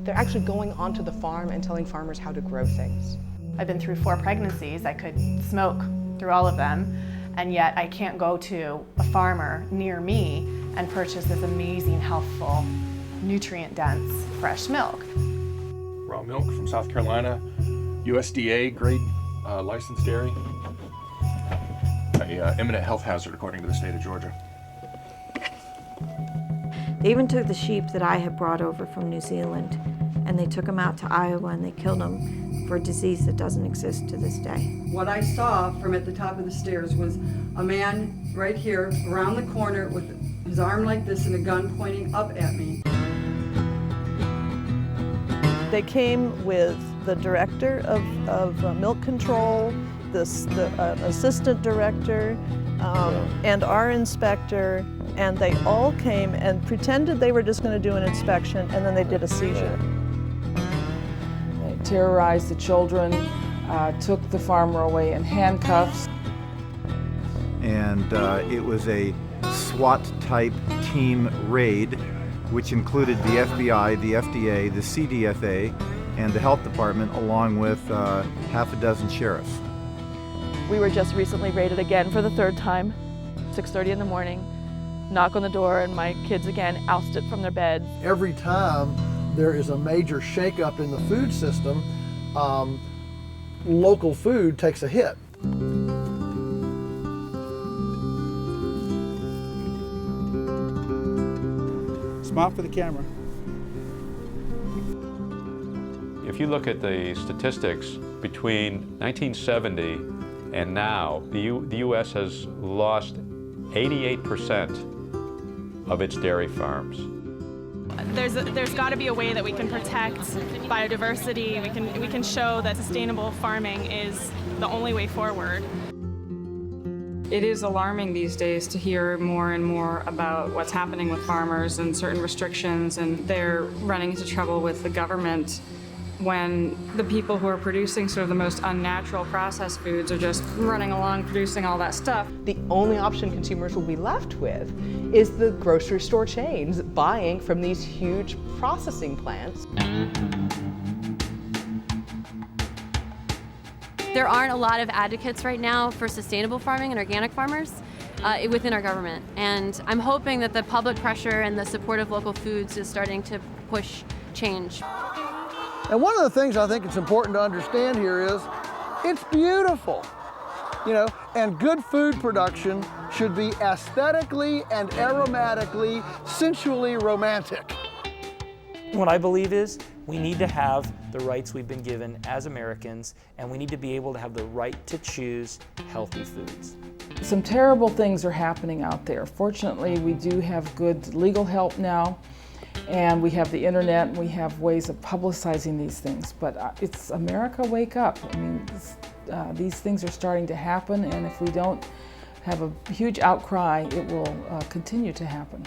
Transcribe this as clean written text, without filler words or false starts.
They're actually going onto the farm and telling farmers how to grow things. I've been through 4 pregnancies. I could smoke through all of them, and yet I can't go to a farmer near me and purchase this amazing, healthful, nutrient-dense, fresh milk. Raw milk from South Carolina, USDA grade licensed dairy. A imminent health hazard according to the state of Georgia. They even took the sheep that I had brought over from New Zealand, and they took them out to Iowa and they killed them for a disease that doesn't exist to this day. What I saw from at the top of the stairs was a man right here around the corner with his arm like this and a gun pointing up at me. They came with the director of milk control, the assistant director, and our inspector, and they all came and pretended they were just going to do an inspection, and then they did a seizure. They terrorized the children, took the farmer away in handcuffs. And it was a SWAT-type team raid, which included the FBI, the FDA, the CDFA, and the health department, along with half a dozen sheriffs. We were just recently raided again for the 3rd time, 6:30 in the morning, knock on the door, and my kids again ousted from their beds. Every time there is a major shakeup in the food system, local food takes a hit. Smile for the camera. If you look at the statistics between 1970 and now, the U.S. has lost 88% of its dairy farms. There's got to be a way that we can protect biodiversity. We can show that sustainable farming is the only way forward. It is alarming these days to hear more and more about what's happening with farmers and certain restrictions, and they're running into trouble with the government when the people who are producing sort of the most unnatural processed foods are just running along producing all that stuff. The only option consumers will be left with is the grocery store chains buying from these huge processing plants. There aren't a lot of advocates right now for sustainable farming and organic farmers within our government. And I'm hoping that the public pressure and the support of local foods is starting to push change. And one of the things I think it's important to understand here is it's beautiful, and good food production should be aesthetically and aromatically, sensually romantic. What I believe is we need to have the rights we've been given as Americans, and we need to be able to have the right to choose healthy foods. Some terrible things are happening out there. Fortunately, we do have good legal help now, and we have the internet, and we have ways of publicizing these things. But it's America, wake up. I mean, these things are starting to happen, and if we don't have a huge outcry, it will continue to happen.